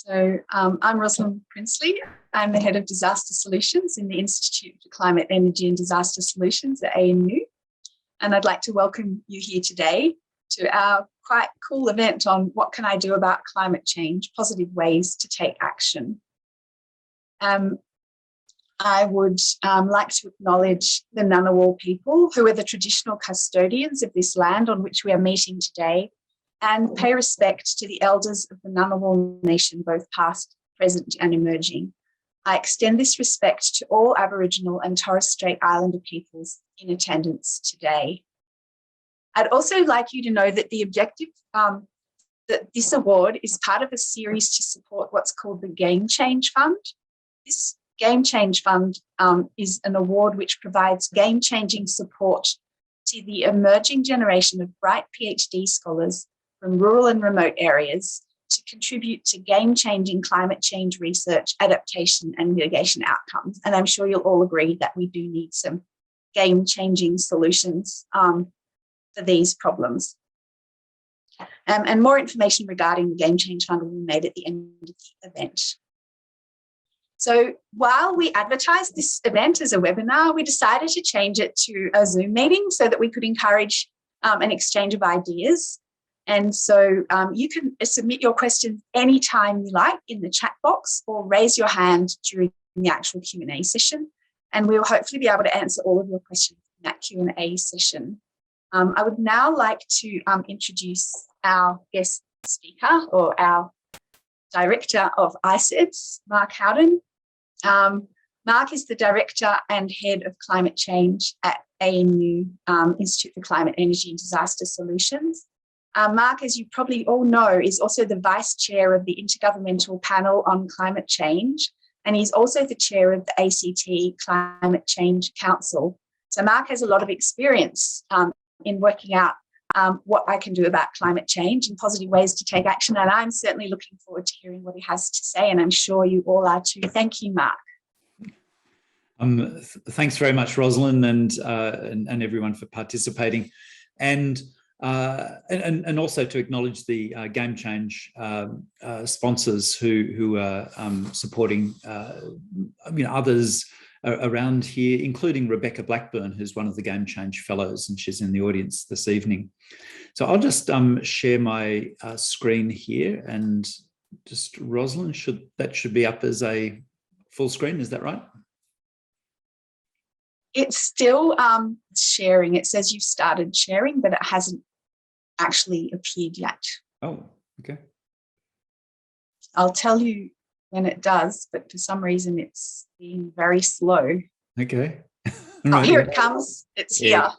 I'm Rosalind Princely. I'm the Head of Disaster Solutions in the Institute for Climate, Energy and Disaster Solutions at ANU. And I'd like to welcome you here today to our quite cool event on what can I do about climate change, positive ways to take action. I would like to acknowledge the Ngunnawal people, who are the traditional custodians of this land on which we are meeting today, and pay respect to the elders of the Ngunnawal Nation, both past, present and emerging. I extend this respect to all Aboriginal and Torres Strait Islander peoples in attendance today. I'd also like you to know that the objective, that this award is part of a series to support what's called the Game Change Fund. This Game Change Fund is an award which provides game-changing support to the emerging generation of bright PhD scholars from rural and remote areas to contribute to game-changing climate change research, adaptation and mitigation outcomes. And I'm sure you'll all agree that we do need some game-changing solutions for these problems. And more information regarding the Game Change Fund will be made at the end of the event. So while we advertised this event as a webinar, we decided to change it to a Zoom meeting so that we could encourage an exchange of ideas. And so you can submit your questions anytime you like in the chat box or raise your hand during the actual Q&A session. And we'll hopefully be able to answer all of your questions in that Q&A session. I would now like to introduce our guest speaker, or our Director of ICEDS, Mark Howden. Mark is the Director and Head of Climate Change at ANU, Institute for Climate, Energy and Disaster Solutions. Mark, as you probably all know, is also the Vice Chair of the Intergovernmental Panel on Climate Change, and he's also the Chair of the ACT Climate Change Council. So Mark has a lot of experience in working out what I can do about climate change and positive ways to take action, and I'm certainly looking forward to hearing what he has to say, and I'm sure you all are too. Thank you, Mark. Thanks very much, Rosalind, and everyone for participating. And also to acknowledge the Game Change sponsors who are supporting others around here, including Rebecca Blackburn, who's one of the Game Change Fellows, and she's in the audience this evening. So I'll just share my screen here, and just Rosalind, that should be up as a full screen, is that right? It's still sharing. It says you've started sharing, but it hasn't actually appeared yet. Oh, okay. I'll tell you when it does, but for some reason it's being very slow. Okay. Oh, here it comes. It's here.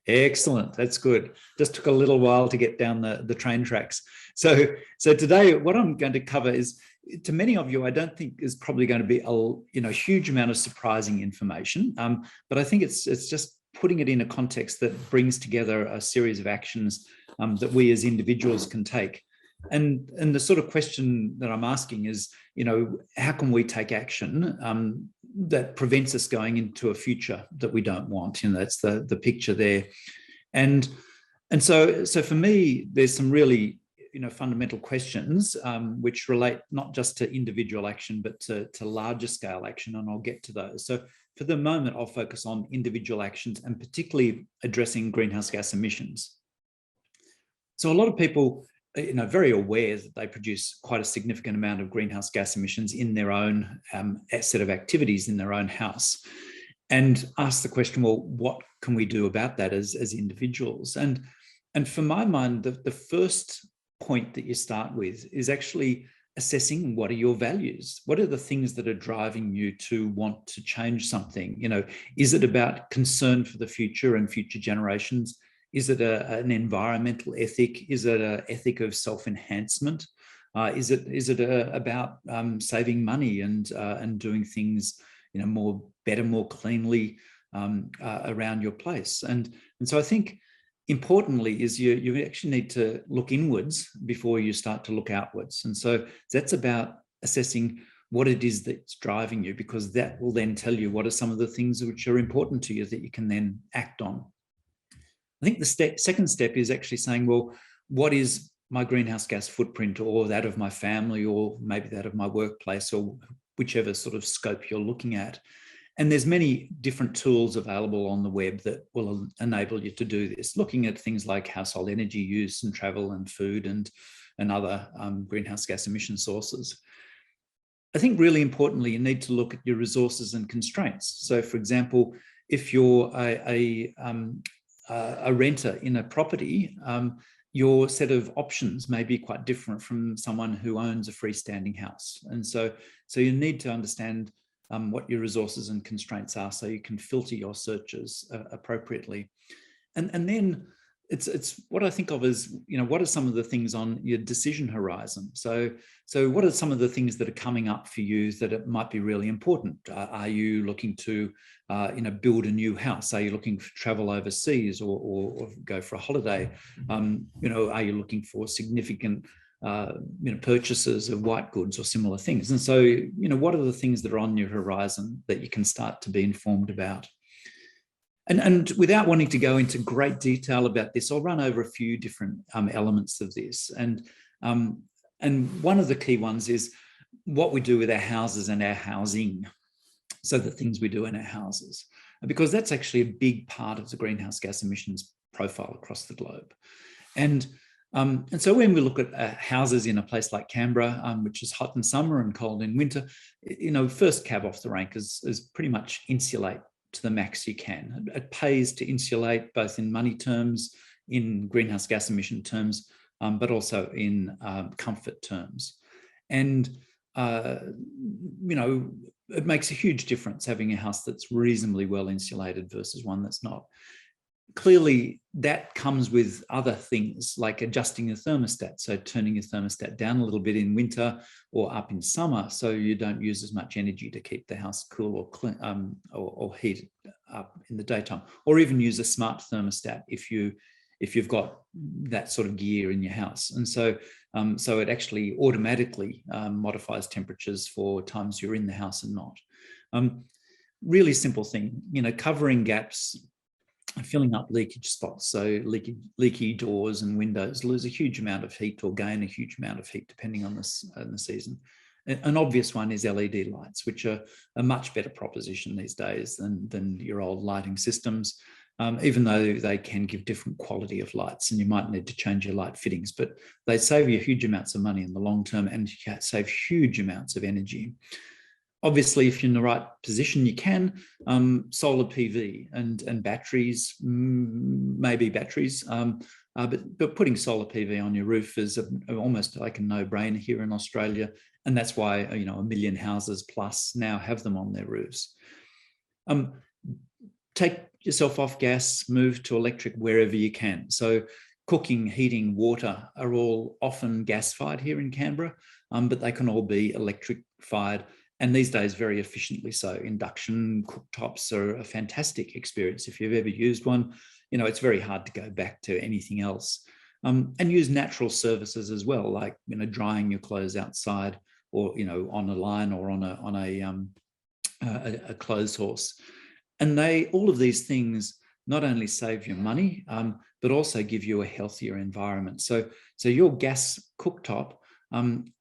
Excellent. That's good. Just took a little while to get down the train tracks. So today what I'm going to cover is, to many of you, I don't think is probably going to be a huge amount of surprising information, but I think it's just putting it in a context that brings together a series of actions that we as individuals can take. And the sort of question that I'm asking is, how can we take action that prevents us going into a future that we don't want? That's the picture there. And so for me, there's some really fundamental questions which relate not just to individual action, but to larger scale action, and I'll get to those. So for the moment, I'll focus on individual actions and particularly addressing greenhouse gas emissions. So a lot of people very aware that they produce quite a significant amount of greenhouse gas emissions in their own set of activities in their own house, and ask the question, well, what can we do about that as individuals? And for my mind, the first point that you start with is actually assessing what are your values? What are the things that are driving you to want to change something? Is it about concern for the future and future generations? Is it an environmental ethic? Is it an ethic of self-enhancement? Is it about saving money and doing things better, more cleanly around your place? And so I think importantly is you actually need to look inwards before you start to look outwards. And so that's about assessing what it is that's driving you, because that will then tell you what are some of the things which are important to you that you can then act on. I think the second step is actually saying, well, what is my greenhouse gas footprint, or that of my family, or maybe that of my workplace, or whichever sort of scope you're looking at. And there's many different tools available on the web that will enable you to do this, looking at things like household energy use and travel and food and other greenhouse gas emission sources. I think really importantly, you need to look at your resources and constraints. So for example, if you're a renter in a property, your set of options may be quite different from someone who owns a freestanding house. And so you need to understand what your resources and constraints are so you can filter your searches appropriately. And then it's what I think of as, what are some of the things on your decision horizon? So what are some of the things that are coming up for you that it might be really important? Are you looking to, build a new house? Are you looking for travel overseas or go for a holiday? Are you looking for significant purchases of white goods or similar things? And so, what are the things that are on your horizon that you can start to be informed about? And without wanting to go into great detail about this, I'll run over a few different elements of this. And one of the key ones is what we do with our houses and our housing. So the things we do in our houses, because that's actually a big part of the greenhouse gas emissions profile across the globe. And so when we look at houses in a place like Canberra, which is hot in summer and cold in winter, first cab off the rank is pretty much insulate to the max you can. It pays to insulate both in money terms, in greenhouse gas emission terms, but also in comfort terms. And, it makes a huge difference having a house that's reasonably well insulated versus one that's not. Clearly, that comes with other things like adjusting your thermostat. So turning your thermostat down a little bit in winter or up in summer, so you don't use as much energy to keep the house cool or clean, or heat up in the daytime, or even use a smart thermostat if you've got that sort of gear in your house. And so it actually automatically modifies temperatures for times you're in the house and not. Really simple thing, covering gaps, filling up leakage spots. So leaky doors and windows lose a huge amount of heat or gain a huge amount of heat depending on the season. An obvious one is LED lights, which are a much better proposition these days than your old lighting systems, even though they can give different quality of lights and you might need to change your light fittings, but they save you huge amounts of money in the long term and you can save huge amounts of energy. Obviously, if you're in the right position, you can. Solar PV and batteries, maybe batteries, but putting solar PV on your roof is almost like a no-brainer here in Australia. And that's why, 1 million houses plus now have them on their roofs. Take yourself off gas, move to electric wherever you can. So cooking, heating, water are all often gas-fired here in Canberra, but they can all be electric-fired. And these days, very efficiently so. Induction cooktops are a fantastic experience. If you've ever used one, it's very hard to go back to anything else. And use natural services as well, like drying your clothes outside, or on a line or on a clothes horse. And all of these things not only save you money, but also give you a healthier environment. So your gas cooktop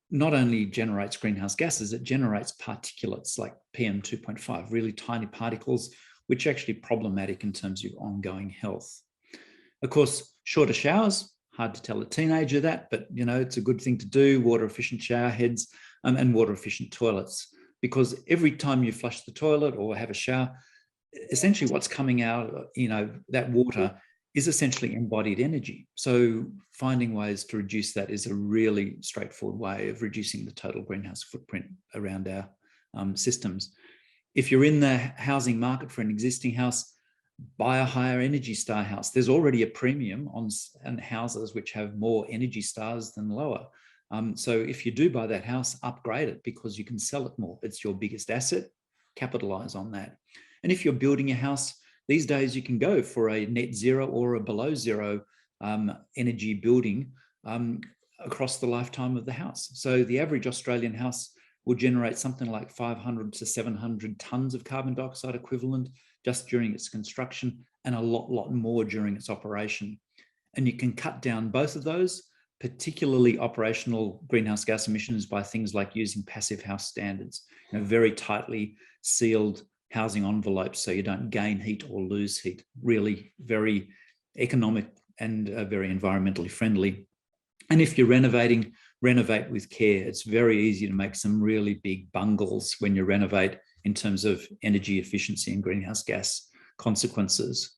not only generates greenhouse gases, it generates particulates like PM 2.5, really tiny particles, which are actually problematic in terms of ongoing health. Of course, shorter showers, hard to tell a teenager that, but it's a good thing to do, water efficient shower heads and water efficient toilets, because every time you flush the toilet or have a shower, essentially what's coming out, that water is essentially embodied energy. So finding ways to reduce that is a really straightforward way of reducing the total greenhouse footprint around our systems. If you're in the housing market for an existing house, buy a higher Energy Star house. There's already a premium on houses which have more Energy Stars than lower. So if you do buy that house, upgrade it because you can sell it more. It's your biggest asset, capitalize on that. And if you're building a house, these days you can go for a net zero or a below zero energy building across the lifetime of the house. So the average Australian house will generate something like 500 to 700 tons of carbon dioxide equivalent just during its construction, and a lot more during its operation. And you can cut down both of those particularly operational greenhouse gas emissions by things like using passive house standards, very tightly sealed housing envelopes so you don't gain heat or lose heat. Really very economic and very environmentally friendly. And if you're renovating, renovate with care. It's very easy to make some really big bungles when you renovate in terms of energy efficiency and greenhouse gas consequences.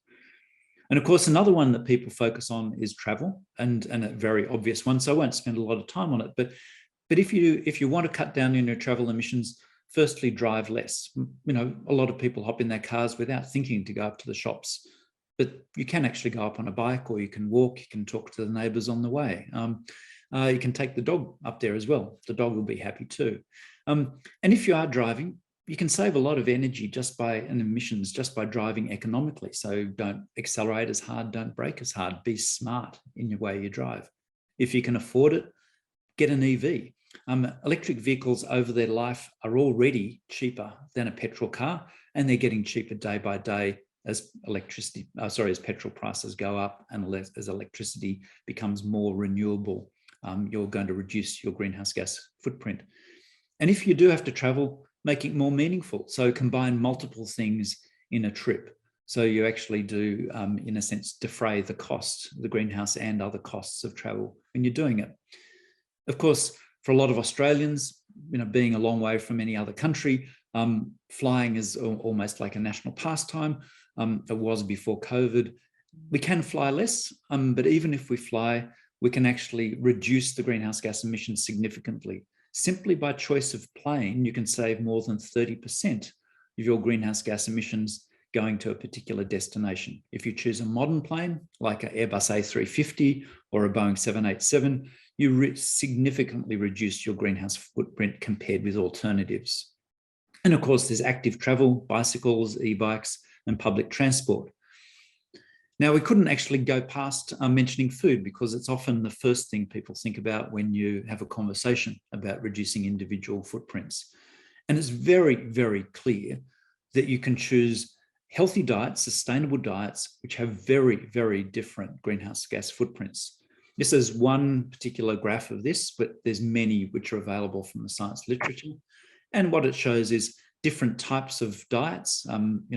And of course, another one that people focus on is travel, and a very obvious one. So I won't spend a lot of time on it, but if you want to cut down on your travel emissions, firstly, drive less. A lot of people hop in their cars without thinking to go up to the shops, but you can actually go up on a bike, or you can walk, you can talk to the neighbours on the way. You can take the dog up there as well. The dog will be happy too. And if you are driving, you can save a lot of energy and emissions just by driving economically. So don't accelerate as hard, don't brake as hard, be smart in your way you drive. If you can afford it, get an EV. Electric vehicles over their life are already cheaper than a petrol car, and they're getting cheaper day by day as petrol prices go up and as electricity becomes more renewable. You're going to reduce your greenhouse gas footprint. And if you do have to travel, make it more meaningful. So combine multiple things in a trip. So you actually do, in a sense, defray the cost, the greenhouse and other costs of travel when you're doing it. Of course, for a lot of Australians, being a long way from any other country, flying is almost like a national pastime. It was before COVID. We can fly less, but even if we fly, we can actually reduce the greenhouse gas emissions significantly. Simply by choice of plane, you can save more than 30% of your greenhouse gas emissions going to a particular destination. If you choose a modern plane, like an Airbus A350 or a Boeing 787, you significantly reduce your greenhouse footprint compared with alternatives. And of course, there's active travel, bicycles, e-bikes, and public transport. Now, we couldn't actually go past mentioning food, because it's often the first thing people think about when you have a conversation about reducing individual footprints. And it's very, very clear that you can choose healthy diets, sustainable diets, which have very, very different greenhouse gas footprints. This is one particular graph of this, but there's many which are available from the science literature. And what it shows is different types of diets, and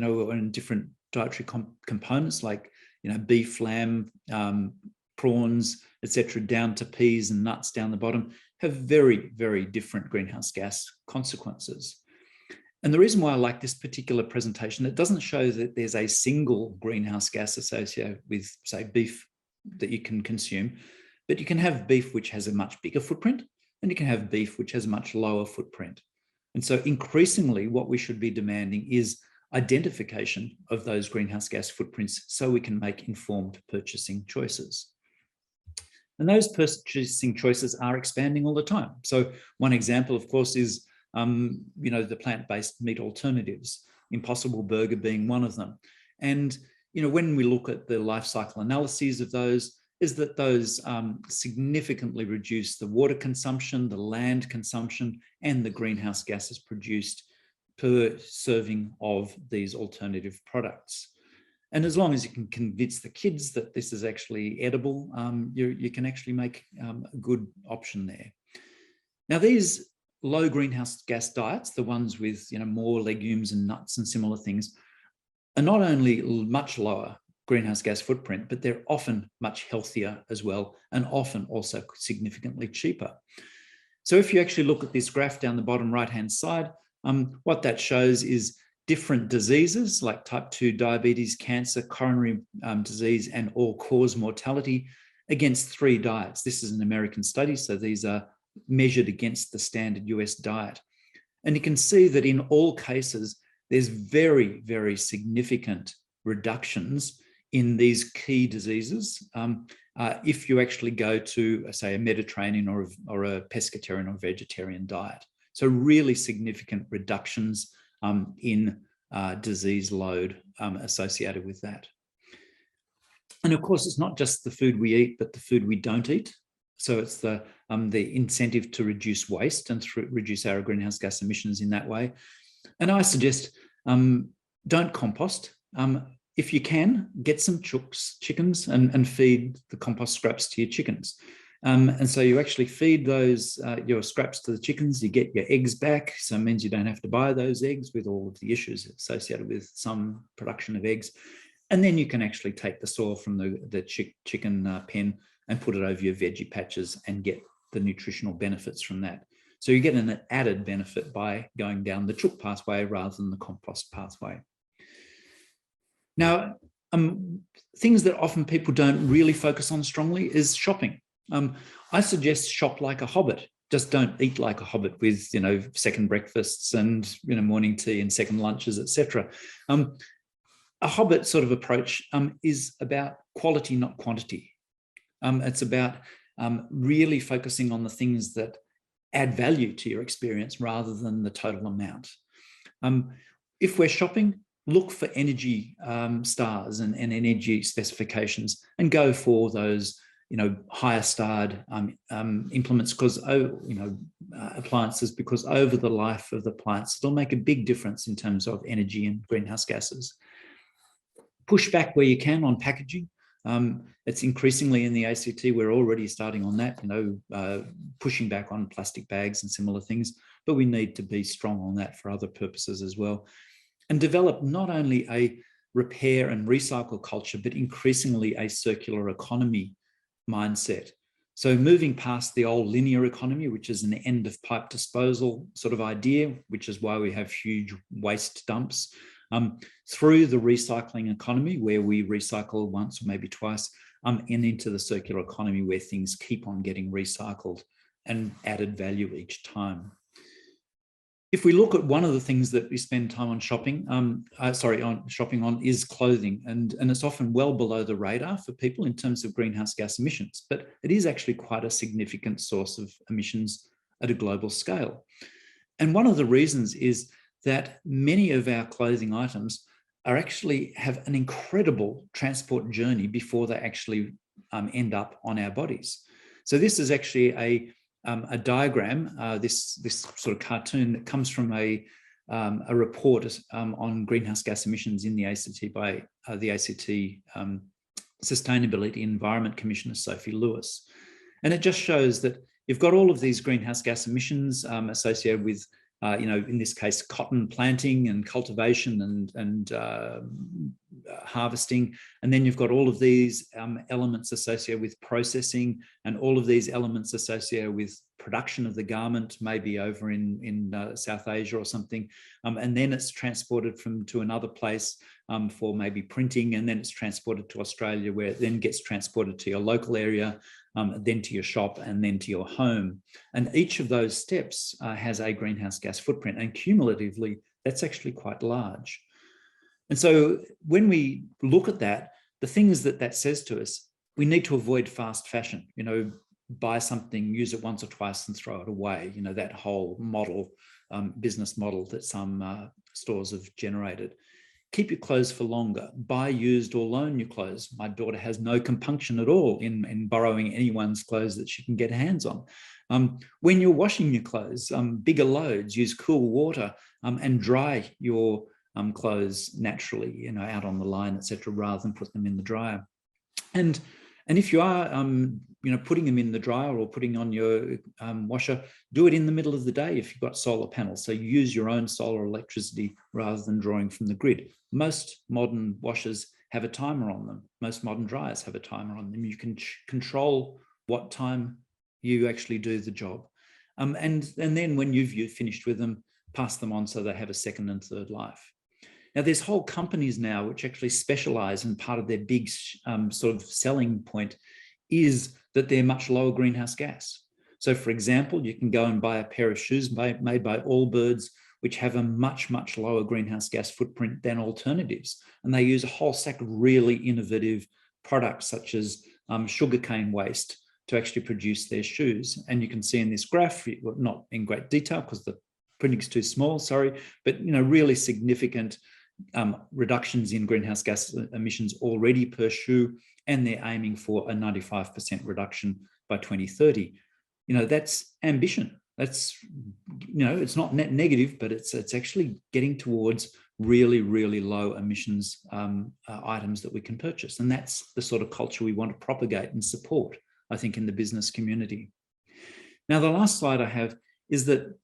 different dietary components like beef, lamb, prawns, etc., down to peas and nuts down the bottom, have very, very different greenhouse gas consequences. And the reason why I like this particular presentation, it doesn't show that there's a single greenhouse gas associated with, say, beef that you can consume, but you can have beef which has a much bigger footprint, and you can have beef which has a much lower footprint. And so increasingly what we should be demanding is identification of those greenhouse gas footprints so we can make informed purchasing choices. And those purchasing choices are expanding all the time. So one example, of course, is the plant-based meat alternatives, Impossible Burger being one of them. And when we look at the life cycle analyses of those, is that those significantly reduce the water consumption, the land consumption, and the greenhouse gases produced per serving of these alternative products. And as long as you can convince the kids that this is actually edible, you can actually make a good option there. Now, these low greenhouse gas diets, the ones with more legumes and nuts and similar things, are not only much lower greenhouse gas footprint, but they're often much healthier as well, and often also significantly cheaper. So if you actually look at this graph down the bottom right-hand side, what that shows is different diseases like type 2 diabetes, cancer, coronary disease, and all-cause mortality against 3 diets. This is an American study, so these are measured against the standard US diet. And you can see that in all cases, there's very, very significant reductions in these key diseases if you actually go to, say, a Mediterranean or a pescatarian or vegetarian diet. So really significant reductions in disease load associated with that. And of course, it's not just the food we eat, but the food we don't eat. So it's the incentive to reduce waste and reduce our greenhouse gas emissions in that way. And I suggest don't compost. If you can, get some chickens and feed the compost scraps to your chickens. And so you actually feed those, your scraps to the chickens, you get your eggs back. So it means you don't have to buy those eggs with all of the issues associated with some production of eggs. And then you can actually take the soil from the chicken pen and put it over your veggie patches and get the nutritional benefits from that. So you get an added benefit by going down the chook pathway rather than the compost pathway. Now, things that often people don't really focus on strongly is shopping. I suggest shop like a hobbit. Just don't eat like a hobbit with, second breakfasts and, morning tea and second lunches, etc. A hobbit sort of approach is about quality, not quantity. It's about really focusing on the things that add value to your experience rather than the total amount. If we're shopping, look for energy stars and energy specifications and go for those higher starred implements appliances, because over the life of the plants, it'll make a big difference in terms of energy and greenhouse gases. Push back where you can on packaging. It's increasingly in the ACT, we're already starting on that, pushing back on plastic bags and similar things, but we need to be strong on that for other purposes as well. And develop not only a repair and recycle culture, but increasingly a circular economy mindset. So moving past the old linear economy, which is an end of pipe disposal sort of idea, which is why we have huge waste dumps, through the recycling economy, where we recycle once or maybe twice, and into the circular economy where things keep on getting recycled and added value each time. If we look at one of the things that we spend time on shopping on is clothing, and it's often well below the radar for people in terms of greenhouse gas emissions, but it is actually quite a significant source of emissions at a global scale. And one of the reasons is that many of our clothing items have an incredible transport journey before they actually end up on our bodies. So this is actually a diagram, this sort of cartoon that comes from a report on greenhouse gas emissions in the ACT by the ACT Sustainability Environment Commissioner, Sophie Lewis. And it just shows that you've got all of these greenhouse gas emissions associated with in this case, cotton planting and cultivation and harvesting. And then you've got all of these elements associated with processing and all of these elements associated with production of the garment, maybe over in South Asia or something. And then it's transported to another place for maybe printing, and then it's transported to Australia, where it then gets transported to your local area, then to your shop, and then to your home. And each of those steps has a greenhouse gas footprint, and cumulatively, that's actually quite large. And so when we look at that, the things that says to us, we need to avoid fast fashion, buy something, use it once or twice and throw it away, that whole model, business model that some stores have generated. Keep your clothes for longer, buy used or loan your clothes. My daughter has no compunction at all in borrowing anyone's clothes that she can get her hands on. When you're washing your clothes, bigger loads, use cool water and dry your clothes naturally, out on the line, etc., rather than put them in the dryer. And if you are, putting them in the dryer or putting on your washer, do it in the middle of the day if you've got solar panels. So you use your own solar electricity rather than drawing from the grid. Most modern washers have a timer on them. Most modern dryers have a timer on them. You can control what time you actually do the job. And then when you've finished with them, pass them on so they have a second and third life. Now, there's whole companies now which actually specialize, and part of their big sort of selling point is that they're much lower greenhouse gas. So, for example, you can go and buy a pair of shoes made by Allbirds, which have a much, much lower greenhouse gas footprint than alternatives. And they use a whole stack of really innovative products, such as sugarcane waste, to actually produce their shoes. And you can see in this graph, not in great detail because the printing's too small, sorry, but really significant reductions in greenhouse gas emissions already per shoe, and they're aiming for a 95% reduction by 2030. That's ambition. That's, it's not net negative, but it's actually getting towards really, really low emissions items that we can purchase. And that's the sort of culture we want to propagate and support I think, in the business community. Now, the last slide I have is that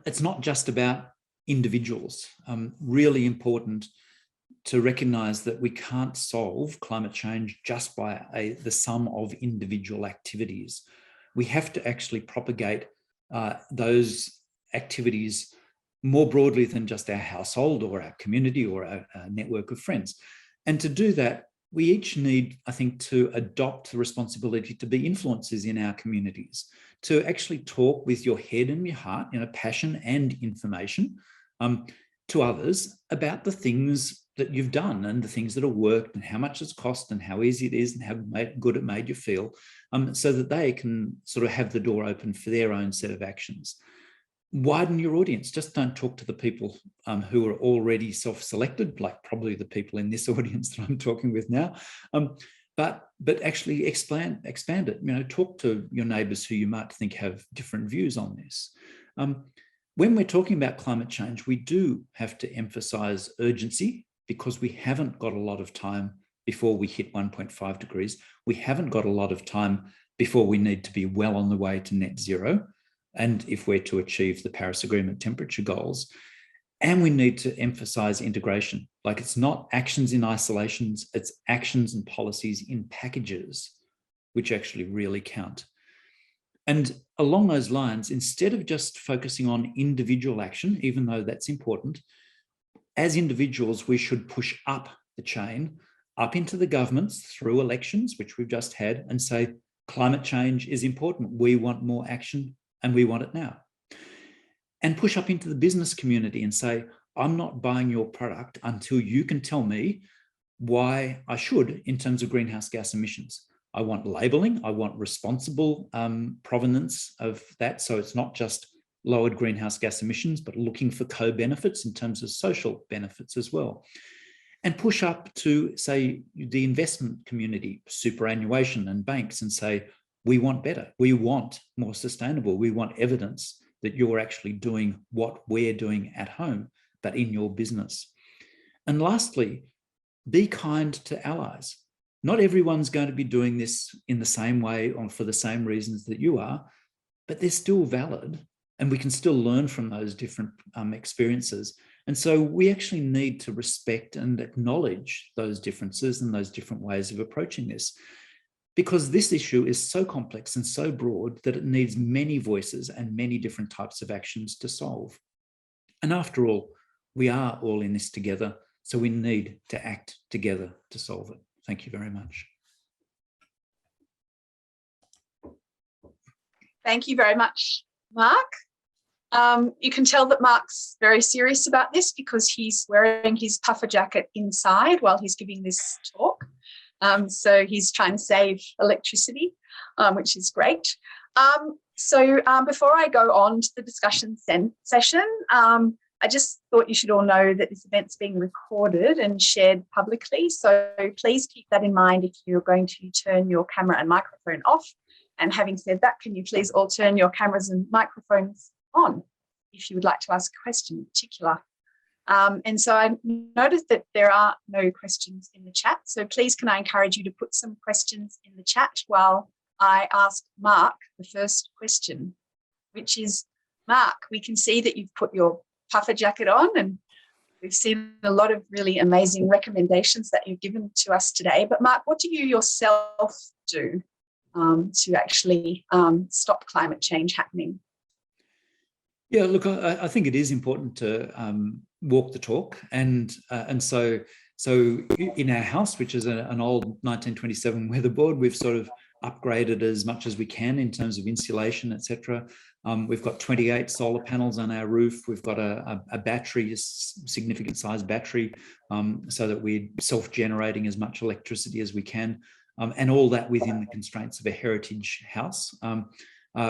it's not just about individuals. Really important to recognise that we can't solve climate change just by the sum of individual activities. We have to actually propagate those activities more broadly than just our household or our community or our network of friends. And to do that, we each need, I think, to adopt the responsibility to be influencers in our communities, to actually talk with your head and your heart, passion and information, to others about the things that you've done and the things that have worked and how much it's cost and how easy it is and how good it made you feel, so that they can sort of have the door open for their own set of actions. Widen your audience. Just don't talk to the people who are already self-selected, like probably the people in this audience that I'm talking with now, but actually expand it. Talk to your neighbours who you might think have different views on this. When we're talking about climate change, we do have to emphasise urgency, because we haven't got a lot of time before we hit 1.5 degrees. We haven't got a lot of time before we need to be well on the way to net zero, and if we're to achieve the Paris Agreement temperature goals. And we need to emphasise integration. Like, it's not actions in isolations, it's actions and policies in packages, which actually really count. And along those lines, instead of just focusing on individual action, even though that's important, as individuals, we should push up the chain, up into the governments through elections, which we've just had, and say, climate change is important. We want more action and we want it now. And push up into the business community and say, I'm not buying your product until you can tell me why I should in terms of greenhouse gas emissions. I want labelling, I want responsible provenance of that. So it's not just lowered greenhouse gas emissions, but looking for co-benefits in terms of social benefits as well. And push up to, say, the investment community, superannuation and banks, and say, we want better, we want more sustainable, we want evidence that you're actually doing what we're doing at home, but in your business. And lastly, be kind to allies. Not everyone's going to be doing this in the same way or for the same reasons that you are, but they're still valid. And we can still learn from those different experiences. And so we actually need to respect and acknowledge those differences and those different ways of approaching this, because this issue is so complex and so broad that it needs many voices and many different types of actions to solve. And after all, we are all in this together, so we need to act together to solve it. Thank you very much. Thank you very much, Mark. You can tell that Mark's very serious about this because he's wearing his puffer jacket inside while he's giving this talk. So he's trying to save electricity, which is great. So before I go on to the discussion session, I just thought you should all know that this event's being recorded and shared publicly. So please keep that in mind if you're going to turn your camera and microphone off. And having said that, can you please all turn your cameras and microphones on if you would like to ask a question in particular. And so I noticed that there are no questions in the chat. So please can I encourage you to put some questions in the chat while I ask Mark the first question, which is, Mark, we can see that you've put your puffer jacket on and we've seen a lot of really amazing recommendations that you've given to us today. But Mark, what do you yourself do to actually stop climate change happening? Yeah, look, I think it is important to walk the talk, and so in our house, which is an old 1927 weatherboard, we've sort of upgraded as much as we can in terms of insulation, etc. We've got 28 solar panels on our roof. We've got a battery, a significant size battery, so that we're self-generating as much electricity as we can, and all that within the constraints of a heritage house.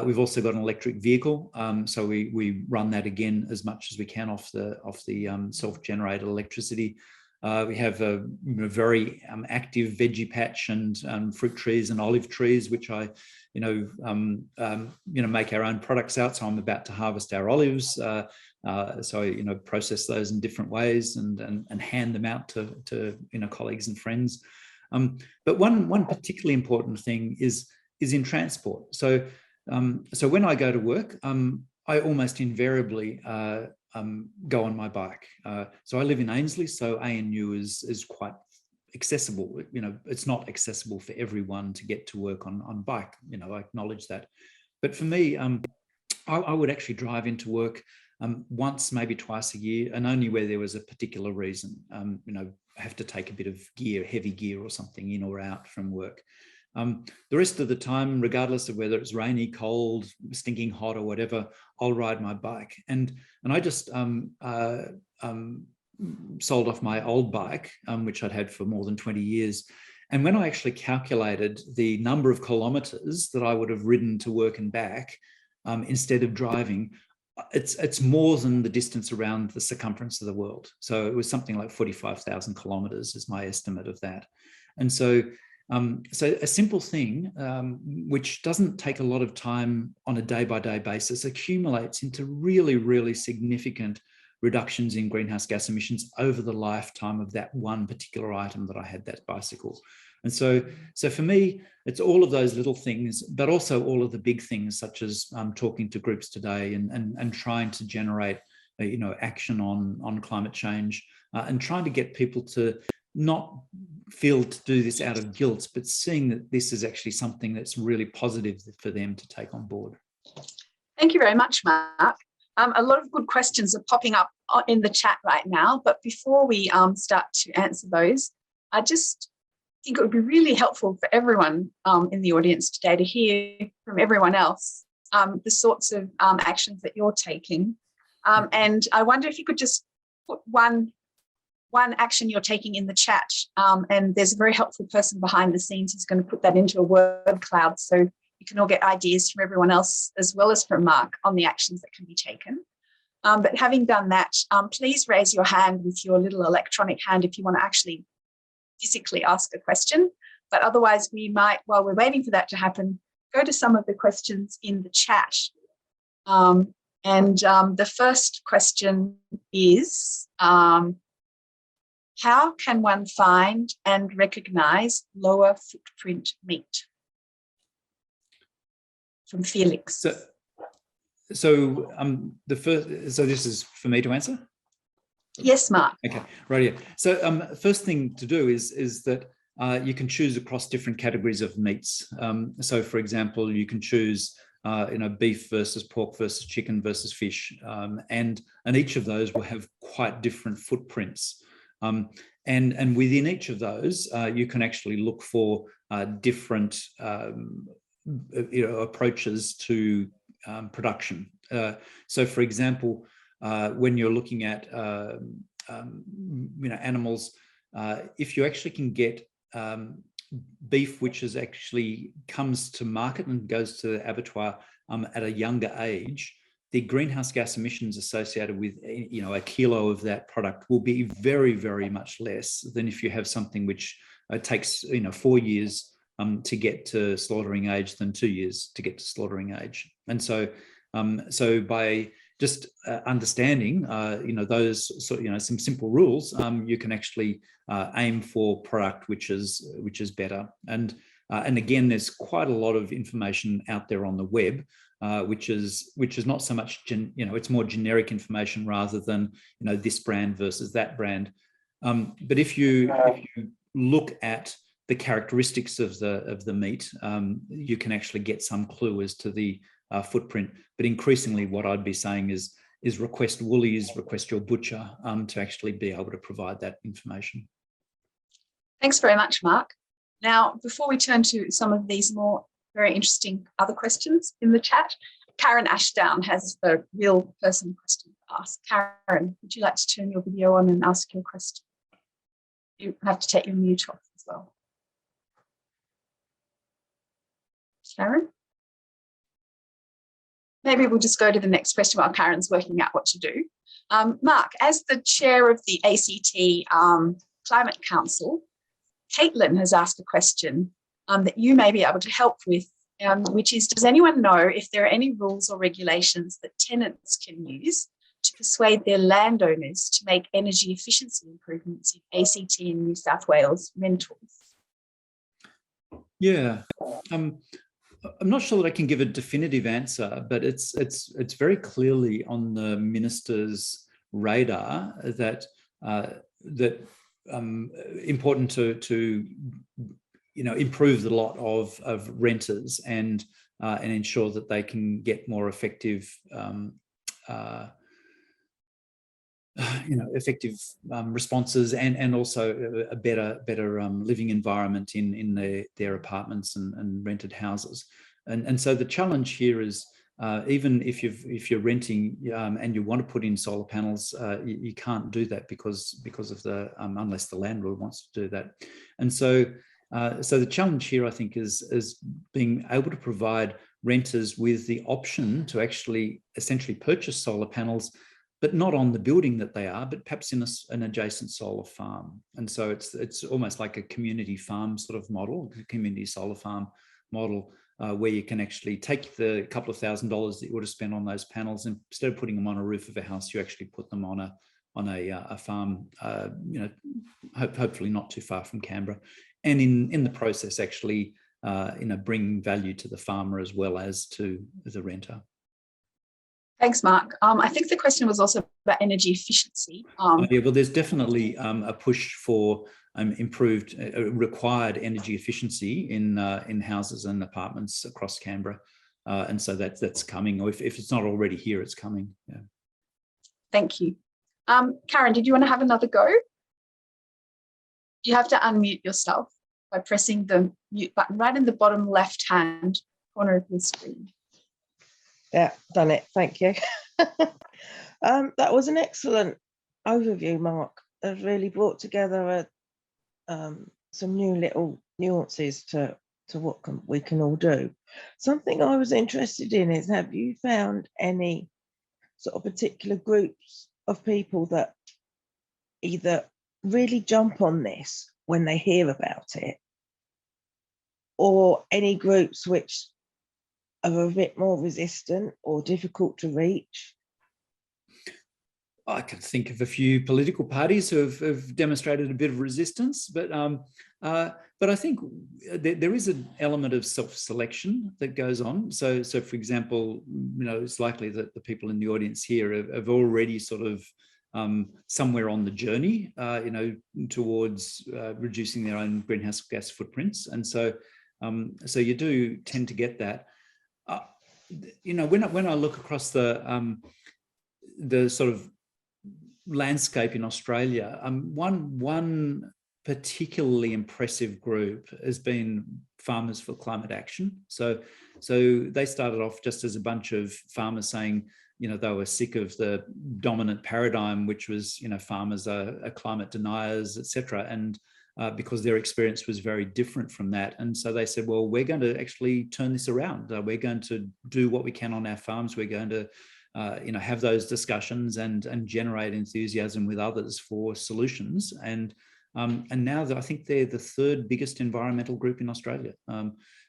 We've also got an electric vehicle, so we run that again as much as we can off the self-generated electricity. We have a very active veggie patch and fruit trees and olive trees, which I, make our own products out. So I'm about to harvest our olives, so process those in different ways and hand them out to colleagues and friends. But one particularly important thing is is in transport. So so when I go to work, I almost invariably go on my bike. So I live in Ainslie, so ANU is quite accessible. You know, it's not accessible for everyone to get to work on bike. You know, I acknowledge that. But for me, I would actually drive into work once, maybe twice a year, and only where there was a particular reason. You know, I have to take a bit of gear, heavy gear or something in or out from work. The rest of the time, regardless of whether it's rainy, cold, stinking hot or whatever, I'll ride my bike. And I just sold off my old bike, which I'd had for more than 20 years. And when I actually calculated the number of kilometers that I would have ridden to work and back, instead of driving, it's more than the distance around the circumference of the world. So it was something like 45,000 kilometers is my estimate of that. And so so a simple thing, which doesn't take a lot of time on a day-by-day basis, accumulates into really, really significant reductions in greenhouse gas emissions over the lifetime of that one particular item that I had, that bicycle. And so for me, it's all of those little things, but also all of the big things, such as talking to groups today and trying to generate, you know, action on climate change, and trying to get people to not feel to do this out of guilt, but seeing that this is actually something that's really positive for them to take on board. Thank you very much, Mark. A lot of good questions are popping up in the chat right now, but before we start to answer those, I just think it would be really helpful for everyone in the audience today to hear from everyone else the sorts of actions that you're taking. And I wonder if you could just put one action you're taking in the chat, and there's a very helpful person behind the scenes who's going to put that into a word cloud, so you can all get ideas from everyone else as well as from Mark on the actions that can be taken. But having done that, please raise your hand with your little electronic hand if you want to actually physically ask a question. But otherwise, we might, while we're waiting for that to happen, go to some of the questions in the chat. And the first question is, how can one find and recognise lower footprint meat? From Felix. So this is for me to answer? Yes, Mark. Okay, right here. So first thing to do is that you can choose across different categories of meats. So for example, you can choose you know, beef versus pork versus chicken versus fish, and each of those will have quite different footprints. And within each of those, you can actually look for different you know, approaches to production. So, for example, when you're looking at you know, animals, if you actually can get beef which is actually comes to market and goes to the abattoir at a younger age, the greenhouse gas emissions associated with, you know, a kilo of that product will be very, very much less than if you have something which takes, you know, 4 years to get to slaughtering age than 2 years to get to slaughtering age. And so, so by just understanding, you know, those sort of, you know, some simple rules, you can actually aim for product which is better. And again, there's quite a lot of information out there on the web, which is not so much, you know, it's more generic information rather than, you know, this brand versus that brand. But if you look at the characteristics of the meat, you can actually get some clue as to the footprint. But increasingly, what I'd be saying is request Woolies, request your butcher to actually be able to provide that information. Thanks very much, Mark. Now, before we turn to some of these more very interesting other questions in the chat, Karen Ashdown has a real person question to ask. Karen, would you like to turn your video on and ask your question? You have to take your mute off as well. Karen? Maybe we'll just go to the next question while Karen's working out what to do. Mark, as the chair of the ACT Climate Council, Caitlin has asked a question that you may be able to help with, which is, does anyone know if there are any rules or regulations that tenants can use to persuade their landowners to make energy efficiency improvements in ACT and New South Wales rentals? Yeah. I'm not sure that I can give a definitive answer, but it's very clearly on the minister's radar that important to improve the lot of renters and ensure that they can get more effective effective responses and also a better living environment in their apartments and rented houses. And so the challenge here is even if you're renting and you want to put in solar panels, you can't do that because of the unless the landlord wants to do that. And so so the challenge here, I think, is being able to provide renters with the option to actually essentially purchase solar panels, but not on the building that they are, but perhaps in an adjacent solar farm. And so it's almost like a community farm sort of model, a community solar farm model, where you can actually take the couple of $1,000s that you would have spent on those panels, and instead of putting them on a roof of a house, you actually put them on a farm, hopefully not too far from Canberra, and in the process actually bring value to the farmer as well as to the renter. Thanks, Mark. I think the question was also about energy efficiency. Yeah, well, there's definitely a push for improved required energy efficiency in houses and apartments across Canberra, and so that's coming. Or if it's not already here, it's coming. Yeah. Thank you, Karen. Did you want to have another go? You have to unmute yourself by pressing the mute button right in the bottom left-hand corner of the screen. Yeah, done it. Thank you. That was an excellent overview, Mark. It really brought together some new little nuances to what we can all do. Something I was interested in is, have you found any sort of particular groups of people that either really jump on this when they hear about it, or any groups which are a bit more resistant or difficult to reach? I can think of a few political parties who have demonstrated a bit of resistance, but I think there is an element of self-selection that goes on. So for example, it's likely that the people in the audience here have already sort of somewhere on the journey, towards reducing their own greenhouse gas footprints, and so you do tend to get that. When I look across the sort of landscape in Australia, one particularly impressive group has been Farmers for Climate Action. So they started off just as a bunch of farmers saying, they were sick of the dominant paradigm, which was, farmers are climate deniers, etc. And because their experience was very different from that. And so they said, well, we're going to actually turn this around. We're going to do what we can on our farms. We're going to have those discussions and generate enthusiasm with others for solutions. And now I think they're the third biggest environmental group in Australia.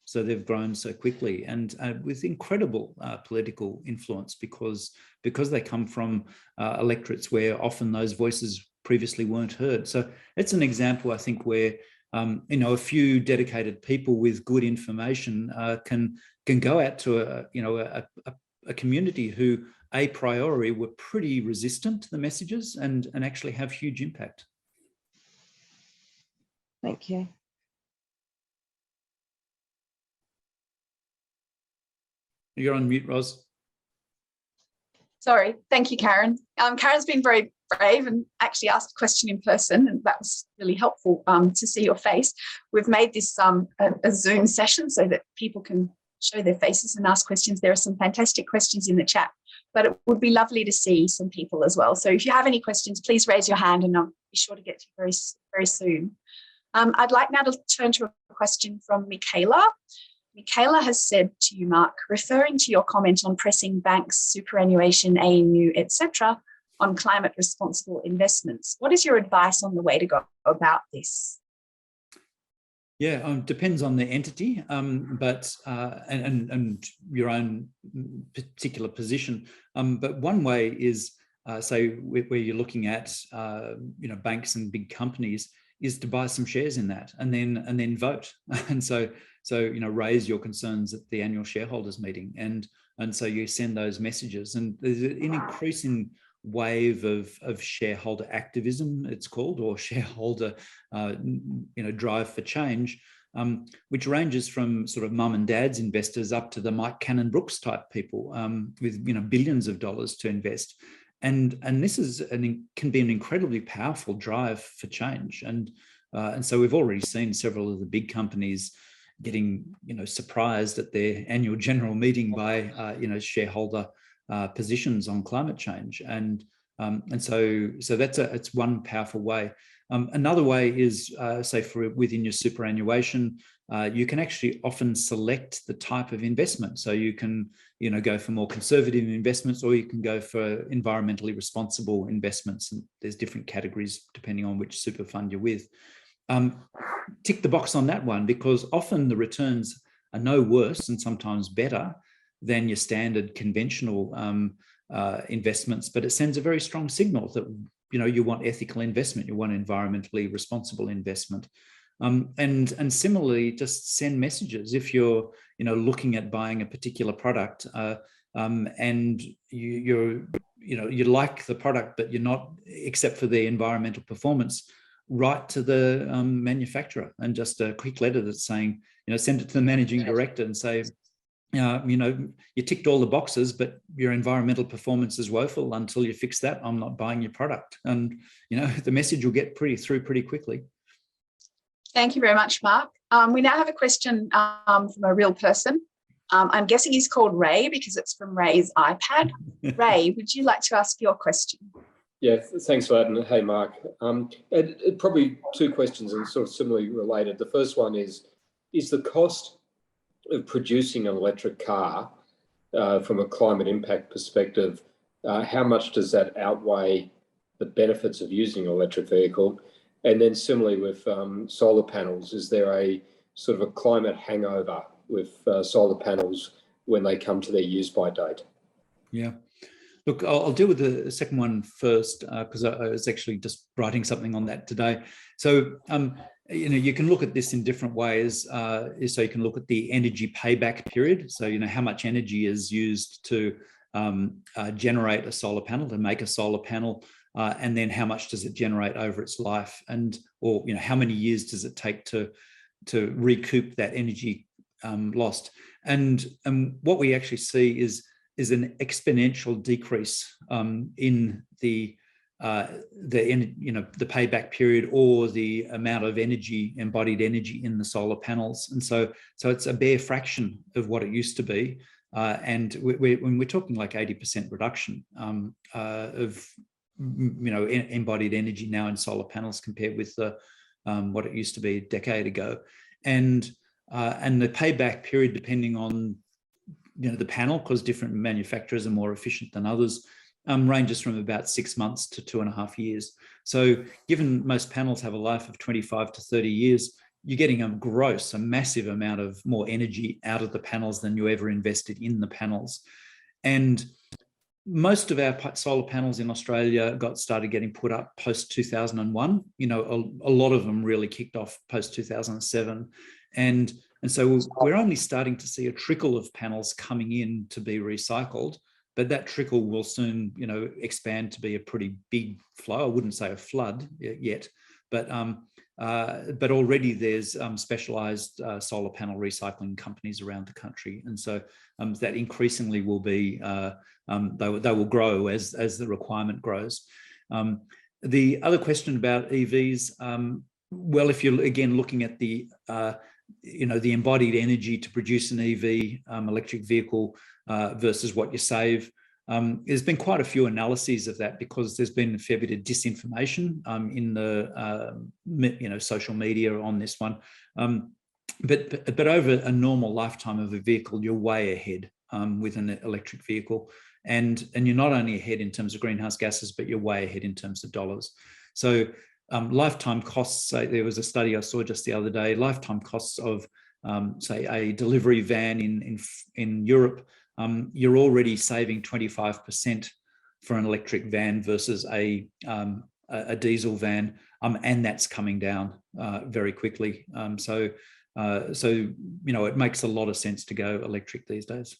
So they've grown so quickly and with incredible political influence because they come from electorates where often those voices previously weren't heard. So it's an example, I think, where a few dedicated people with good information can go out to a community who a priori were pretty resistant to the messages and actually have huge impact. Thank you. You're on mute, Ros. Sorry. Thank you, Karen. Karen's been very brave and actually asked a question in person, and that was really helpful to see your face. We've made this a Zoom session so that people can show their faces and ask questions. There are some fantastic questions in the chat, but it would be lovely to see some people as well. So if you have any questions, please raise your hand and I'll be sure to get to you very, very soon. I'd like now to turn to a question from Michaela. Michaela has said to you, Mark, referring to your comment on pressing banks, superannuation, ANU, etc., on climate responsible investments, what is your advice on the way to go about this? Yeah, depends on the entity, but and your own particular position. But one way is, say, where you're looking at, banks and big companies, is to buy some shares in that and then vote. And so So, raise your concerns at the annual shareholders meeting. And so you send those messages, and there's an increasing wave of shareholder activism, it's called, or shareholder, drive for change, which ranges from sort of mum and dad's investors up to the Mike Cannon-Brookes type people with billions of dollars to invest. And this is can be an incredibly powerful drive for change. And so we've already seen several of the big companies getting surprised at their annual general meeting by shareholder positions on climate change. And so it's one powerful way. Another way is, say, within your superannuation, you can actually often select the type of investment. So you can, go for more conservative investments, or you can go for environmentally responsible investments. And there's different categories depending on which super fund you're with. Tick the box on that one, because often the returns are no worse and sometimes better than your standard conventional investments, but it sends a very strong signal that you want ethical investment, you want environmentally responsible investment, and similarly, just send messages if you're looking at buying a particular product and you like the product, but you're not, except for the environmental performance. Write to the manufacturer and just a quick letter that's saying, send it to the managing director and say, you ticked all the boxes, but your environmental performance is woeful. Until you fix that, I'm not buying your product. And, the message will get through pretty quickly. Thank you very much, Mark. We now have a question from a real person. I'm guessing he's called Ray because it's from Ray's iPad. Ray, would you like to ask your question? Yeah, thanks for that. And hey, Mark. Probably two questions and sort of similarly related. The first one is the cost of producing an electric car from a climate impact perspective, how much does that outweigh the benefits of using an electric vehicle? And then similarly with solar panels, is there a sort of a climate hangover with solar panels when they come to their use-by date? Yeah. Look, I'll deal with the second one first because I was actually just writing something on that today. So, you can look at this in different ways. So you can look at the energy payback period. So, how much energy is used to generate a solar panel, to make a solar panel, and then how much does it generate over its life, or how many years does it take to recoup that energy lost? And what we actually see is an exponential decrease in the payback period, or the amount of energy, embodied energy in the solar panels. And so it's a bare fraction of what it used to be. And when we're talking like 80% reduction of embodied energy now in solar panels compared with what it used to be a decade ago. And the payback period, depending on the panel, because different manufacturers are more efficient than others, ranges from about 6 months to 2.5 years. So given most panels have a life of 25 to 30 years, you're getting a massive amount of more energy out of the panels than you ever invested in the panels. And most of our solar panels in Australia started getting put up post 2001. A lot of them really kicked off post 2007. And so we're only starting to see a trickle of panels coming in to be recycled, but that trickle will soon, expand to be a pretty big flow. I wouldn't say a flood yet, but already there's specialized solar panel recycling companies around the country. And so that increasingly will be, they will grow as the requirement grows. The other question about EVs, well, if you're again looking at the embodied energy to produce an EV electric vehicle versus what you save, there's been quite a few analyses of that, because there's been a fair bit of disinformation in the social media on this one. But over a normal lifetime of a vehicle, you're way ahead with an electric vehicle, and you're not only ahead in terms of greenhouse gases, but you're way ahead in terms of dollars. So lifetime costs, there was a study I saw just the other day, lifetime costs of say a delivery van in Europe, you're already saving 25% for an electric van versus a diesel van, and that's coming down very quickly. So So, you know, it makes a lot of sense to go electric these days.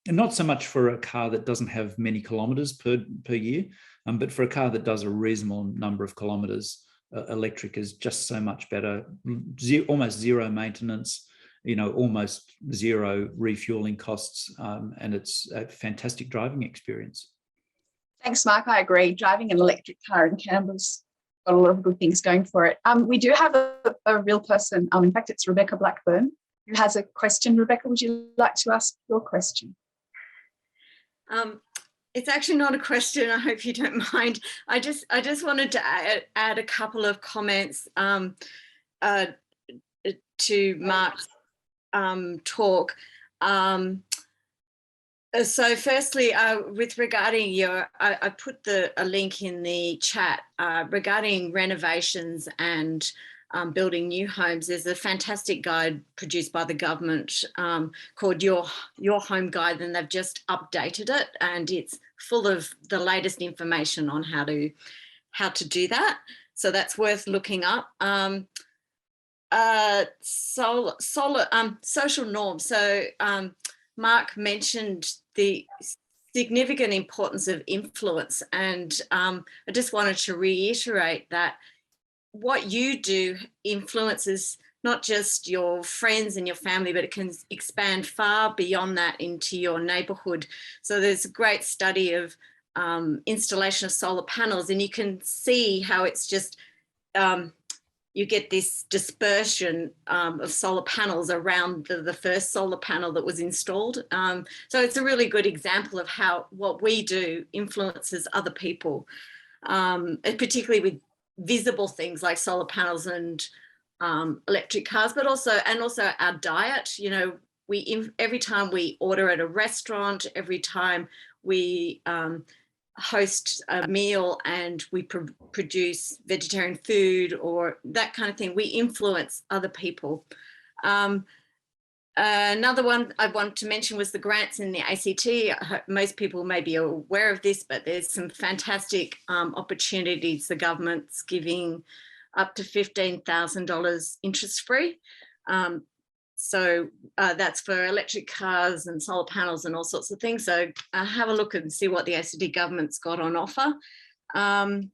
And not so much for a car that doesn't have many kilometres per year, but for a car that does a reasonable number of kilometres, electric is just so much better. Almost zero maintenance, you know, almost zero refueling costs, and it's a fantastic driving experience. Thanks, Mark. I agree. Driving an electric car in Canberra's got a lot of good things going for it. We do have a real person. In fact, it's Rebecca Blackburn, who has a question. Rebecca, would you like to ask your question? It's actually not a question. I hope you don't mind. I just wanted to add a couple of comments to Mark's talk. So firstly, with regarding I put a link in the chat regarding renovations and building new homes. There's a fantastic guide produced by the government called Your Home Guide, and they've just updated it, and it's full of the latest information on how to do that. So that's worth looking up. Social norms. So Mark mentioned the significant importance of influence, and I just wanted to reiterate that what you do influences not just your friends and your family, but it can expand far beyond that into your neighborhood. So there's a great study of installation of solar panels, and you can see how it's just, you get this dispersion of solar panels around the first solar panel that was installed. So it's a really good example of how what we do influences other people, and particularly with visible things like solar panels and electric cars, but also our diet. You know, every time we order at a restaurant, every time we host a meal and we produce vegetarian food or that kind of thing, we influence other people. Another one I want to mention was the grants in the ACT. Most people may be aware of this, but there's some fantastic opportunities. The government's giving up to $15,000 interest-free. So that's for electric cars and solar panels and all sorts of things. So have a look and see what the ACT government's got on offer. And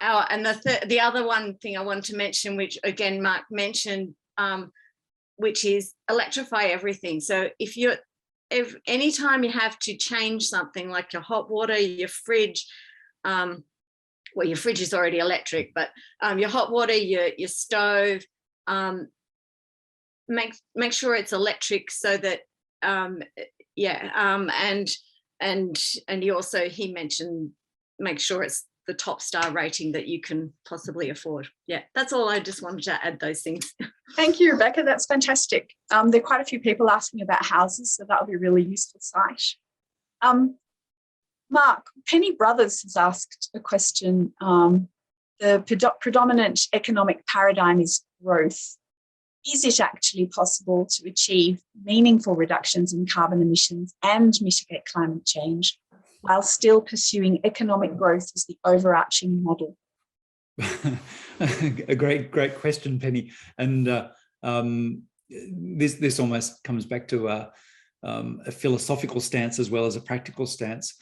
the other one thing I wanted to mention, which again Mark mentioned, which is Electrify Everything. So if anytime you have to change something like your hot water, your fridge, well, your fridge is already electric, but your hot water, your stove, make sure it's electric so that, and he mentioned make sure it's the top star rating that you can possibly afford. Yeah, that's all. I just wanted to add those things. Thank you, Rebecca. That's fantastic. There are quite a few people asking about houses, so that'll be a really useful site. Mark, Penny Brothers has asked a question. The predominant economic paradigm is growth. Is it actually possible to achieve meaningful reductions in carbon emissions and mitigate climate change while still pursuing economic growth as the overarching model? A great question, Penny. And this almost comes back to a philosophical stance as well as a practical stance.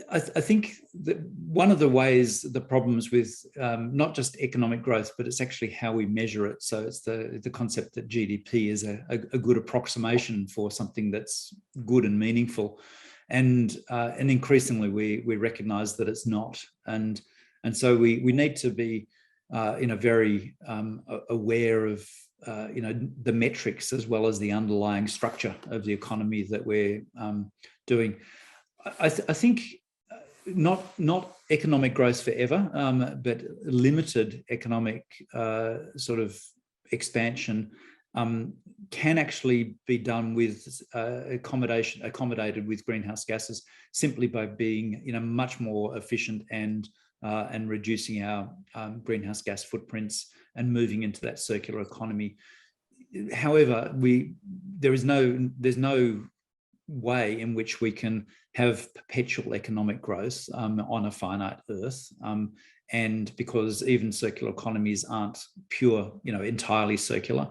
I think that one of the ways, the problems with not just economic growth, but it's actually how we measure it. So it's the concept that GDP is a good approximation for something that's good and meaningful. And increasingly we recognize that it's not. And so we need to be very aware of the metrics as well as the underlying structure of the economy that we're doing. I think not economic growth forever, but limited economic sort of expansion can actually be done with accommodated with greenhouse gases simply by being much more efficient and reducing our greenhouse gas footprints and moving into that circular economy. However, there's no way in which we can have perpetual economic growth on a finite Earth. And because even circular economies aren't pure, entirely circular.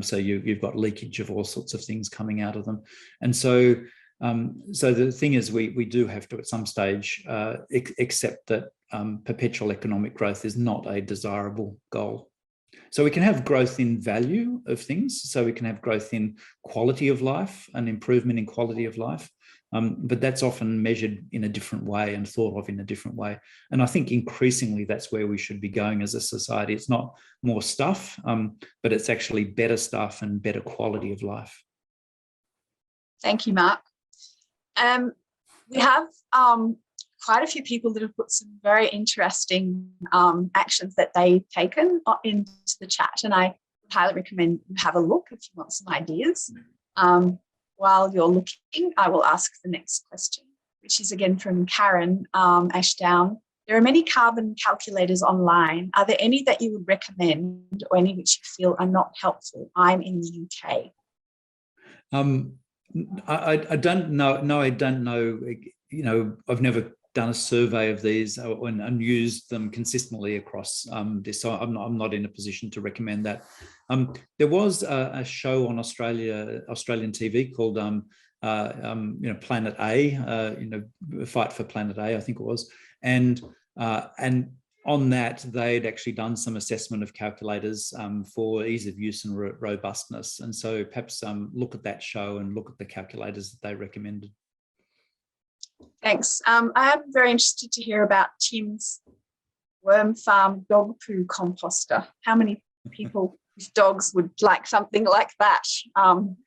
So you've got leakage of all sorts of things coming out of them. And so the thing is, we do have to at some stage accept that perpetual economic growth is not a desirable goal. So we can have growth in value of things. So we can have growth in quality of life, an improvement in quality of life. But that's often measured in a different way and thought of in a different way. And I think increasingly that's where we should be going as a society. It's not more stuff, but it's actually better stuff and better quality of life. Thank you, Mark. We have quite a few people that have put some very interesting actions that they've taken into the chat, and I highly recommend you have a look if you want some ideas. While you're looking, I will ask the next question, which is again from Karen Ashdown. There are many carbon calculators online. Are there any that you would recommend, or any which you feel are not helpful? I'm in the UK. I don't know. No, I don't know. I've never done a survey of these and used them consistently across this, so I'm not in a position to recommend that. There was a show on Australian TV called Planet A, Fight for Planet A, I think it was, and on that they'd actually done some assessment of calculators for ease of use and robustness, and so perhaps look at that show and look at the calculators that they recommended. Thanks. I am very interested to hear about Tim's worm farm dog poo composter. How many people with dogs would like something like that?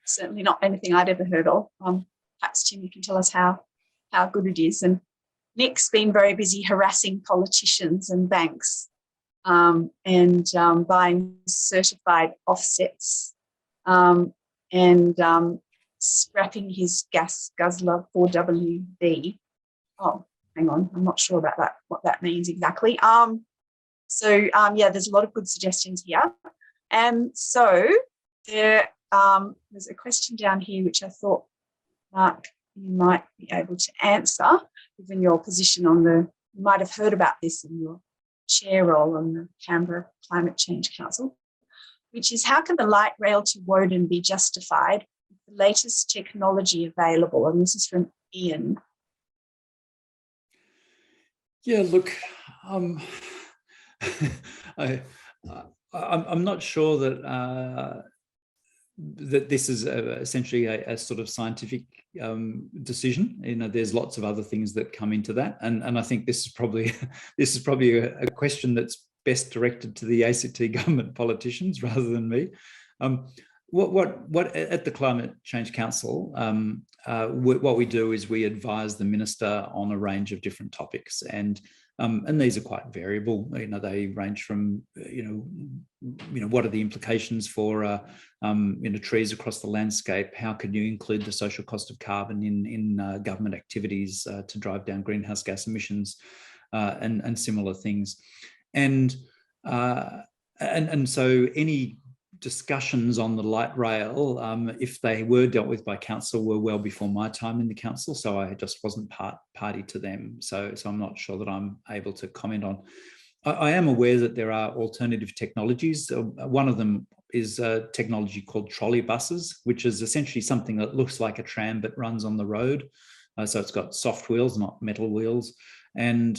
Certainly not anything I'd ever heard of. Perhaps, Tim, you can tell us how good it is. And Nick's been very busy harassing politicians and banks and buying certified offsets and scrapping his gas guzzler 4WD. Oh, hang on, I'm not sure about that, what that means exactly. Yeah, there's a lot of good suggestions here. And so there's a question down here which I thought, Mark, you might be able to answer, given your position on you might have heard about this in your chair role on the Canberra Climate Change Council, which is how can the light rail to Woden be justified with the latest technology available? And this is from Ian. Yeah, look, I'm not sure that that this is essentially a sort of scientific decision. There's lots of other things that come into that, and I think this is probably a question that's best directed to the ACT government politicians rather than me. What at the Climate Change Council, what we do is we advise the minister on a range of different topics, and these are quite variable. They range from what are the implications for trees across the landscape? How can you include the social cost of carbon in government activities to drive down greenhouse gas emissions, and similar things, and so any discussions on the light rail, if they were dealt with by council, were well before my time in the council, so I just wasn't party to them. So I'm not sure that I'm able to comment on. I am aware that there are alternative technologies. One of them is a technology called trolley buses, which is essentially something that looks like a tram but runs on the road. So it's got soft wheels, not metal wheels, and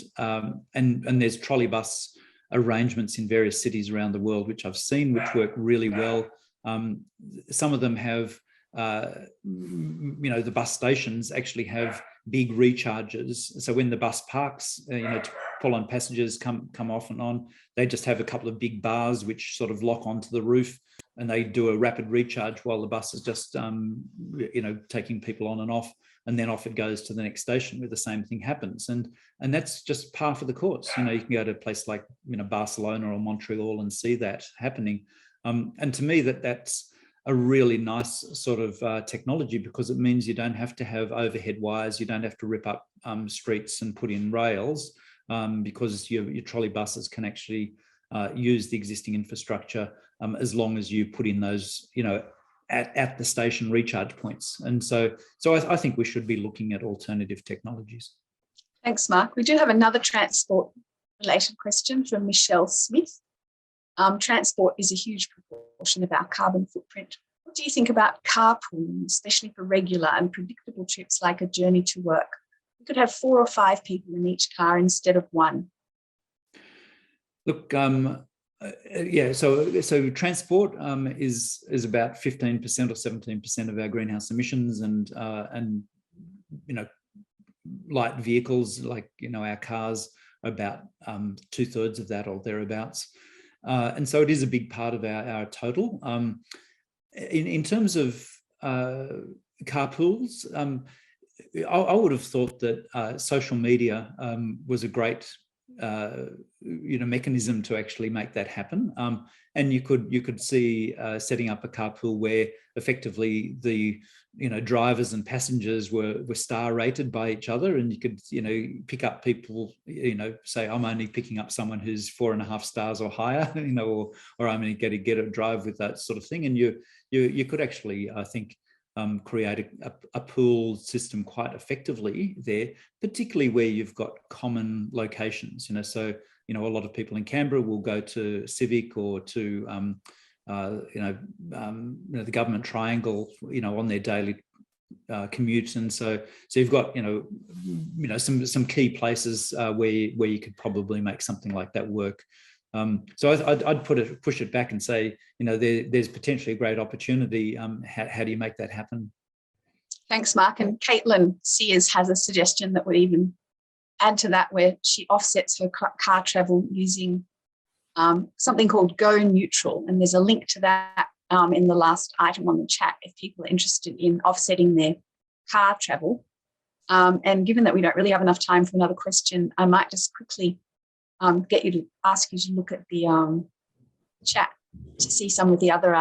there's trolley bus arrangements in various cities around the world, which I've seen, which work really well. Some of them have, the bus stations actually have big recharges. So when the bus parks, to pull on passengers come off and on, they just have a couple of big bars which sort of lock onto the roof, and they do a rapid recharge while the bus is just, taking people on and off. And then off it goes to the next station where the same thing happens. And that's just par for the course. You can go to a place like Barcelona or Montreal and see that happening. And to me, that's a really nice sort of technology, because it means you don't have to have overhead wires, you don't have to rip up streets and put in rails, because your trolley buses can actually use the existing infrastructure, as long as you put in those, at the station recharge points. And so I think we should be looking at alternative technologies. Thanks, Mark. We do have another transport-related question from Michelle Smith. Transport is a huge proportion of our carbon footprint. What do you think about carpooling, especially for regular and predictable trips like a journey to work? We could have 4 or 5 people in each car instead of one. Look, yeah, so transport is about 15% or 17% of our greenhouse emissions, and light vehicles like our cars are about 2/3 of that or thereabouts, and so it is a big part of our total. In terms of carpools, I would have thought that social media was a great mechanism to actually make that happen. And you could see setting up a carpool where effectively the drivers and passengers were star rated by each other, and you could pick up people, say I'm only picking up someone who's 4.5 stars or higher, or I'm only going to get a drive with that sort of thing, and you could actually, I think, create a pool system quite effectively there, particularly where you've got common locations. So a lot of people in Canberra will go to Civic or to the government triangle, on their daily commute, and so you've got some key places where you could probably make something like that work. So I'd push it back and say, there's potentially a great opportunity. How do you make that happen? Thanks, Mark. And Caitlin Sears has a suggestion that would even add to that, where she offsets her car travel using something called Go Neutral. And there's a link to that in the last item on the chat if people are interested in offsetting their car travel. And given that we don't really have enough time for another question, I might just quickly ask you to look at the chat to see some of the other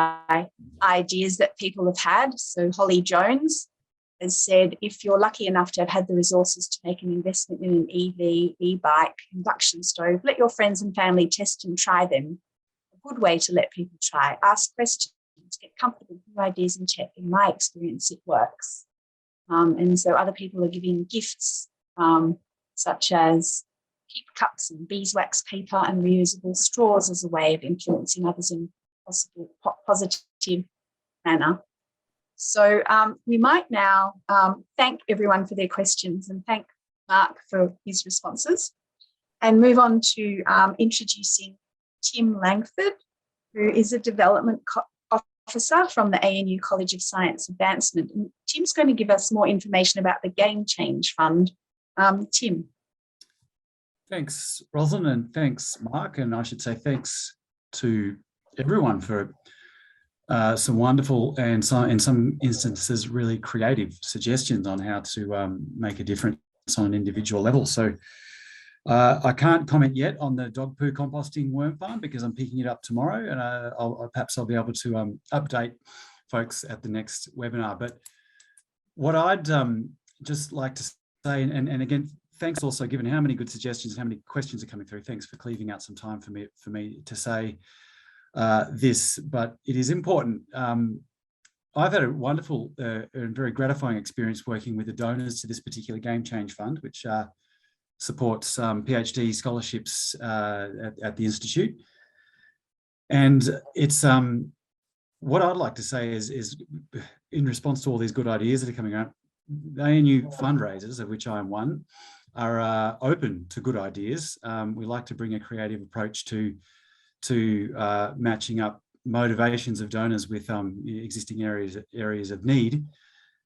ideas that people have had. So Holly Jones has said, if you're lucky enough to have had the resources to make an investment in an EV, e-bike, induction stove, let your friends and family test and try them. A good way to let people try. Ask questions, get comfortable with new ideas and tech. In my experience, it works. And so other people are giving gifts, such as keep cups and beeswax paper and reusable straws as a way of influencing others in a positive manner. So we might now thank everyone for their questions and thank Mark for his responses, and move on to introducing Tim Langford, who is a development officer from the ANU College of Science Advancement. And Tim's going to give us more information about the Game Change Fund. Tim. Thanks, Rosalind, and thanks, Mark. And I should say thanks to everyone for some wonderful and in some instances really creative suggestions on how to make a difference on an individual level. So I can't comment yet on the dog poo composting worm farm because I'm picking it up tomorrow, and perhaps I'll be able to update folks at the next webinar. But what I'd just like to say, and again, thanks also, given how many good suggestions and how many questions are coming through, thanks for cleaving out some time for me to say this, but it is important. I've had a wonderful and very gratifying experience working with the donors to this particular Game Change Fund, which supports PhD scholarships at the Institute. And it's what I'd like to say is in response to all these good ideas that are coming out, the ANU fundraisers, of which I am one, are open to good ideas. We like to bring a creative approach to matching up motivations of donors with existing areas of need.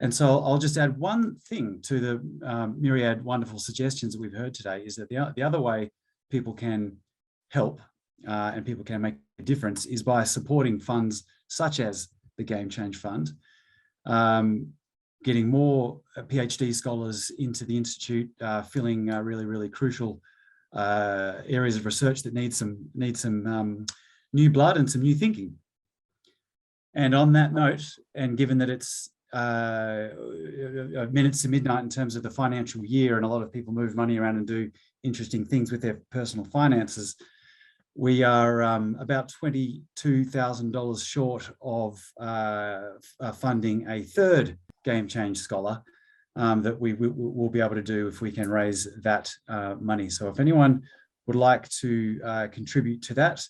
And so I'll just add one thing to the myriad wonderful suggestions that we've heard today, is that the other way people can help and people can make a difference is by supporting funds such as the Game Change Fund, getting more PhD scholars into the Institute, filling really, really crucial areas of research that need some new blood and some new thinking. And on that note, and given that it's minutes to midnight in terms of the financial year, and a lot of people move money around and do interesting things with their personal finances, we are about $22,000 short of funding a third Game Change Scholar that we will be able to do if we can raise that money. So if anyone would like to contribute to that,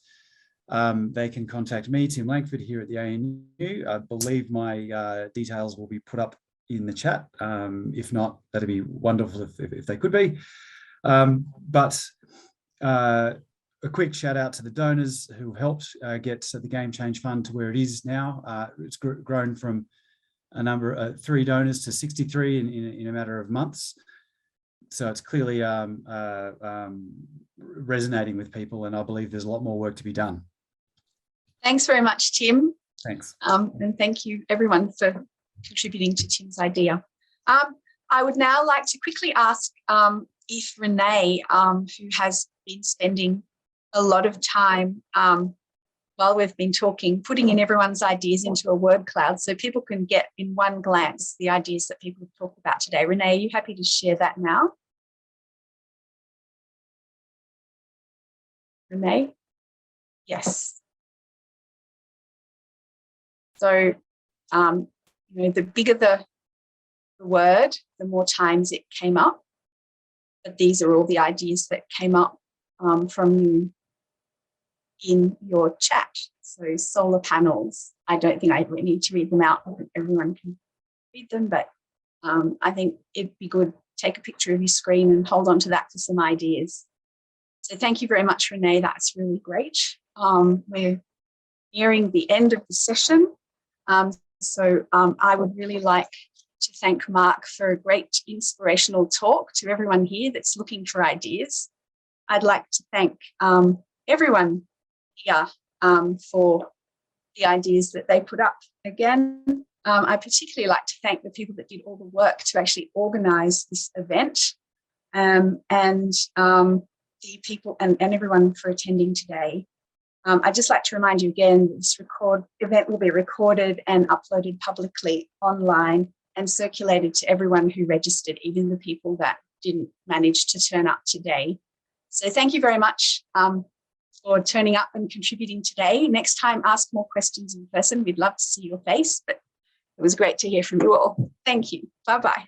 they can contact me, Tim Langford, here at the ANU. I believe my details will be put up in the chat. If not, that'd be wonderful if they could be. But a quick shout out to the donors who helped get the Game Change Fund to where it is now. It's grown from a number of 3 donors to 63 in a matter of months. So it's clearly resonating with people, and I believe there's a lot more work to be done. Thanks very much, Tim. Thanks. And thank you everyone for contributing to Tim's idea. I would now like to quickly ask if Renee, who has been spending a lot of time while we've been talking, putting in everyone's ideas into a word cloud so people can get in one glance the ideas that people have talked about today. Renee, are you happy to share that now? Renee? Yes. So, the bigger the word, the more times it came up. But these are all the ideas that came up from you in your chat. So solar panels, I don't think I really need to read them out. I think everyone can read them, but I think it'd be good to take a picture of your screen and hold on to that for some ideas. So thank you very much, Renee. That's really great. We're nearing the end of the session. So I would really like to thank Mark for a great inspirational talk to everyone here that's looking for ideas. I'd like to thank everyone here for the ideas that they put up. Again, I particularly like to thank the people that did all the work to actually organise this event, and the people and everyone for attending today. I'd just like to remind you again, this event will be recorded and uploaded publicly online and circulated to everyone who registered, even the people that didn't manage to turn up today. So thank you very much for turning up and contributing today. Next time, ask more questions in person. We'd love to see your face, but it was great to hear from you all. Thank you. Bye-bye.